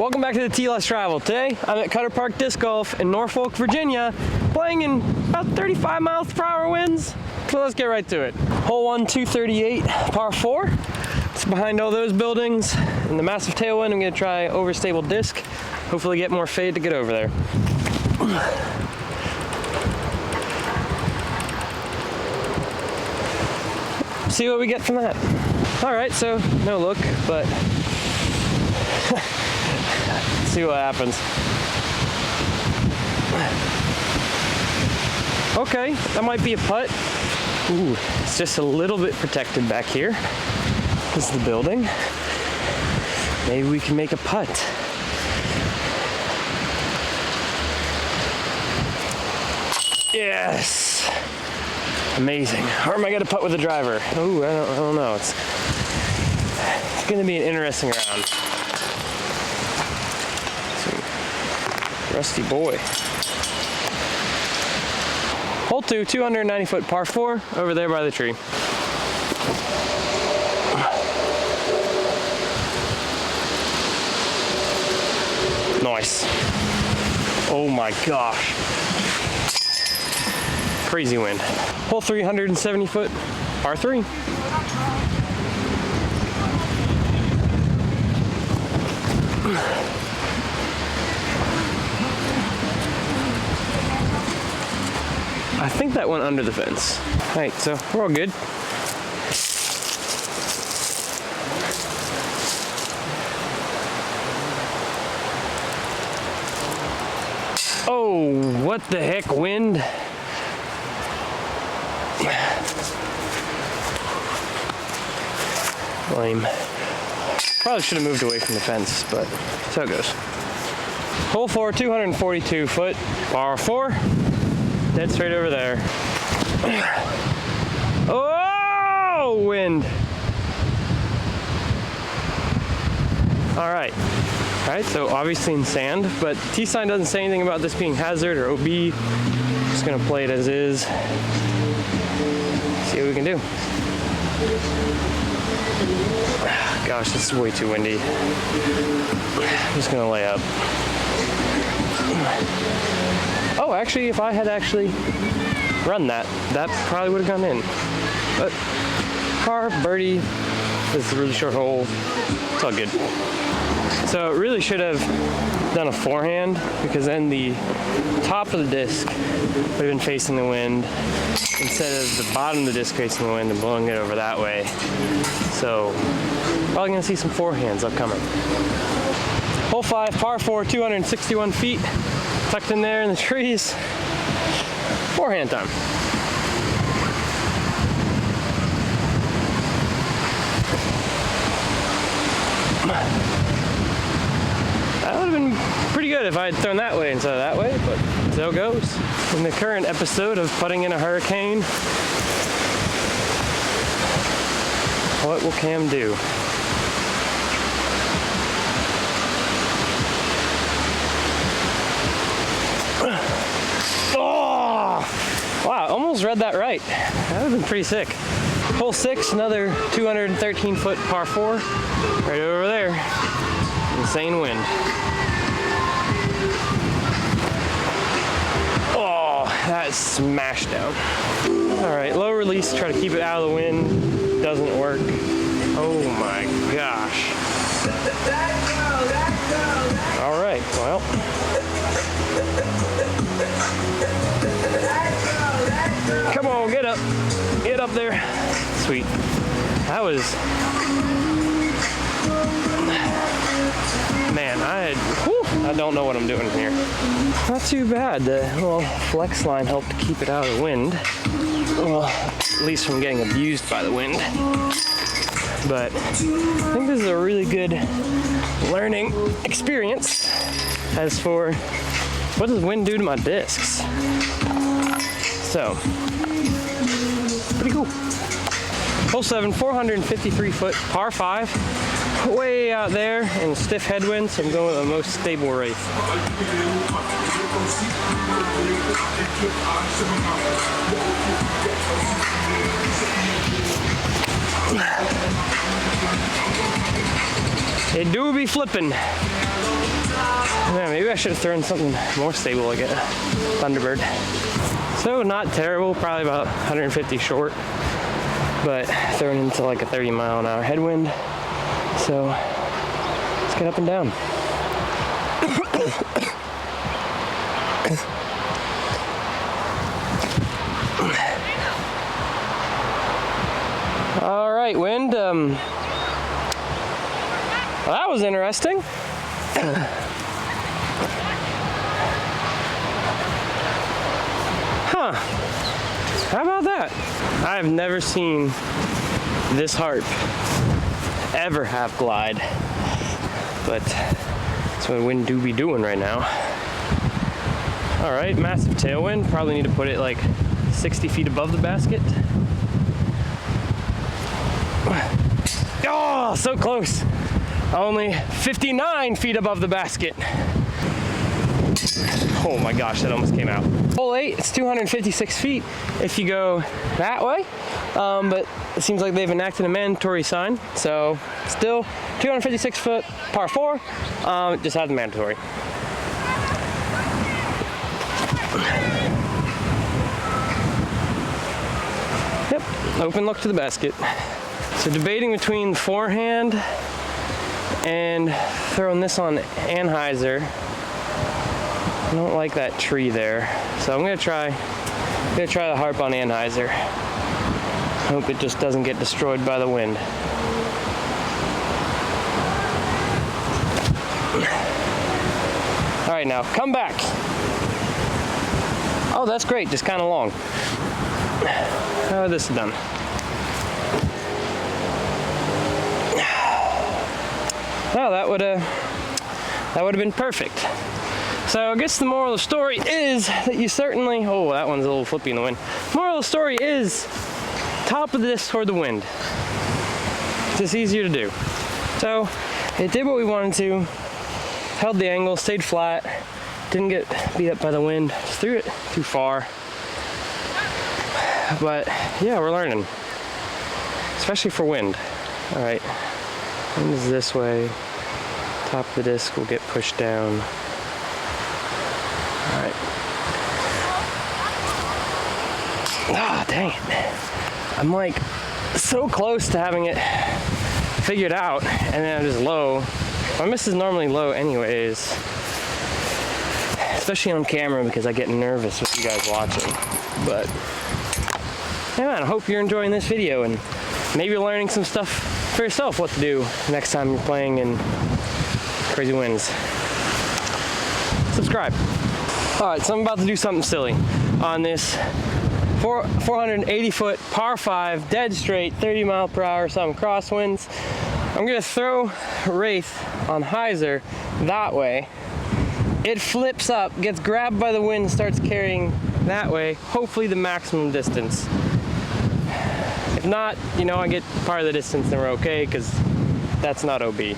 Welcome back to the T-Less Travel. Today, I'm at Cutter Park Disc Golf in Norfolk, Virginia, playing in about 35 miles per hour winds. So let's get right to it. Hole 1, 238, par 4. It's behind all those buildings. In the massive tailwind, I'm gonna try overstable disc. Hopefully get more fade to get over there. See what we get from that. All right, so no look, but see what happens. Okay, that might be a putt. Ooh, it's just a little bit protected back here. This is the building. Maybe we can make a putt. Yes! Amazing. Or am I gonna putt with the driver? Ooh, I don't know. It's gonna be an interesting round. Rusty boy. Hole 2, 290 foot par 4, over there by the tree. Nice. Oh my gosh. Crazy wind. Hole 370 foot, par 3. I think that went under the fence. All right, so we're all good. Oh, what the heck, wind? Lame. Probably should have moved away from the fence, but that's how it goes. Hole 4, 242 foot, par 4. Dead straight over there. Oh, wind. All right, so obviously in sand, but T-sign doesn't say anything about this being hazard or OB. Just gonna play it as is. See what we can do. Gosh, this is way too windy. I'm just gonna lay up. Oh, actually, if I had actually run that probably would have gone in. But par, birdie, this is a really short hole. It's all good. So it really should have done a forehand, because then the top of the disc would have been facing the wind instead of the bottom of the disc facing the wind and blowing it over that way. So probably gonna see some forehands upcoming. Hole 5, par 4, 261 feet. Tucked in there in the trees. Forehand time. That would have been pretty good if I had thrown that way instead of that way, but so it goes. In the current episode of Putting in a Hurricane, what will Cam do? Oh! Wow, almost read that right. That would have been pretty sick. Hole 6, another 213 foot par 4, right over there. Insane wind. Oh, that smashed down. All right, low release, try to keep it out of the wind. Doesn't work. Oh my gosh. All right, well. Come on, get up. Get up there. Sweet. That was... Man, I don't know what I'm doing here. Not too bad. The little flex line helped keep it out of the wind. Well, at least from getting abused by the wind. But I think this is a really good learning experience as for what does wind do to my discs. So, pretty cool. Hole 7, 453 foot, par 5. Way out there in stiff headwinds, so I'm going with the most stable wraith. It do be flipping. Yeah, maybe I should have thrown something more stable like a Thunderbird. So not terrible, probably about 150 short, but thrown into like a 30-mile-an-hour headwind. So let's get up and down. All right, wind. Well, that was interesting. Huh. How about that? I have never seen this harp ever have glide, but that's what wind do be doing right now. All right, massive tailwind. Probably need to put it like 60 feet above the basket. Oh, so close. Only 59 feet above the basket. Oh my gosh, that almost came out. Hole 8, it's 256 feet if you go that way, but it seems like they've enacted a mandatory sign, so still 256 foot par 4, just have the mandatory. Yep, open look to the basket. So debating between the forehand and throwing this on Anheuser. I don't like that tree there, so I'm gonna try the harp on Anheuser. Hope it just doesn't get destroyed by the wind. All right, now come back. Oh, that's great, just kind of long. Oh, this is done. Well, that would have been perfect. So I guess the moral of the story is that you certainly, oh, that one's a little flippy in the wind. Moral of the story is top of the disc toward the wind. It's just easier to do. So it did what we wanted to, held the angle, stayed flat, didn't get beat up by the wind, just threw it too far. But yeah, we're learning, especially for wind. All right, wind is this way, top of the disc will get pushed down. All right. Ah, dang it. I'm like so close to having it figured out, and then I'm just low. My miss is normally low anyways, especially on camera because I get nervous with you guys watching. But yeah, man, I hope you're enjoying this video and maybe learning some stuff for yourself what to do next time you're playing in crazy winds. Subscribe. All right, so I'm about to do something silly on this 480 foot par 5 dead straight 30 mile per hour some crosswinds. I'm gonna throw Wraith on Heiser that way. It flips up, gets grabbed by the wind, starts carrying that way, hopefully the maximum distance. If not, you know, I get part of the distance, then we're okay, because that's not OB.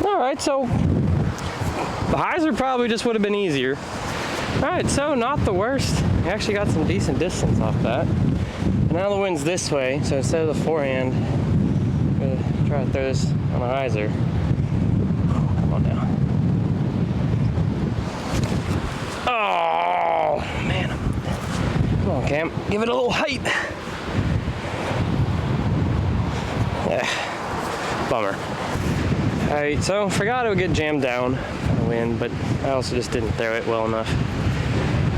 Alright, so the Heiser probably just would have been easier. Alright, so not the worst. We actually got some decent distance off that. And now the wind's this way, so instead of the forehand, I'm gonna try to throw this on the Heiser. Come on now. Oh, man. Come on, Cam. Give it a little height. Yeah, bummer. Alright, so forgot it would get jammed down by the wind, but I also just didn't throw it well enough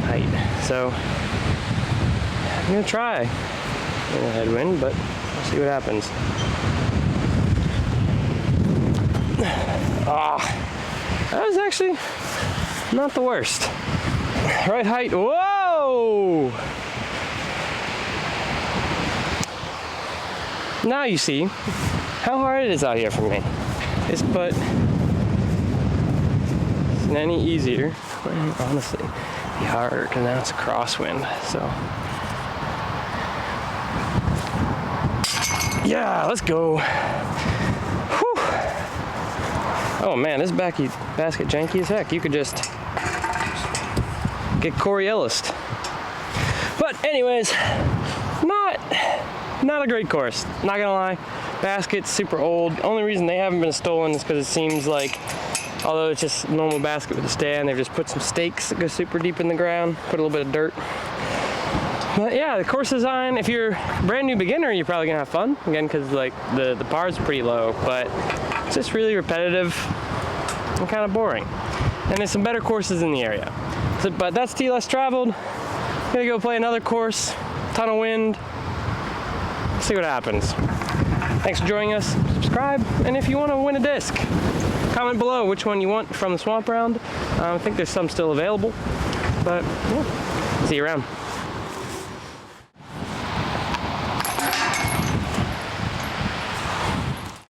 height. So I'm gonna try in a headwind, but we'll see what happens. Ah, that was actually not the worst. Right height. Whoa! Now you see how hard it is out here for me. This putt isn't any easier. Honestly, it'd be harder because now it's a crosswind. So yeah, let's go. Whew. Oh man, this basket janky as heck. You could just get Coriolised. But anyways, not a great course. Not gonna lie. Basket's super old. Only reason they haven't been stolen is because it seems like, although it's just a normal basket with a stand, they've just put some stakes that go super deep in the ground, put a little bit of dirt. But yeah, the course design, if you're a brand new beginner, you're probably gonna have fun. Again, because like the bar's pretty low, but it's just really repetitive and kind of boring. And there's some better courses in the area. So, but that's T Less Traveled. Gonna go play another course, ton of wind, see what happens. Thanks for joining us, subscribe, and if you want to win a disc, comment below which one you want from the swamp round. I think there's some still available, but yeah, see you around.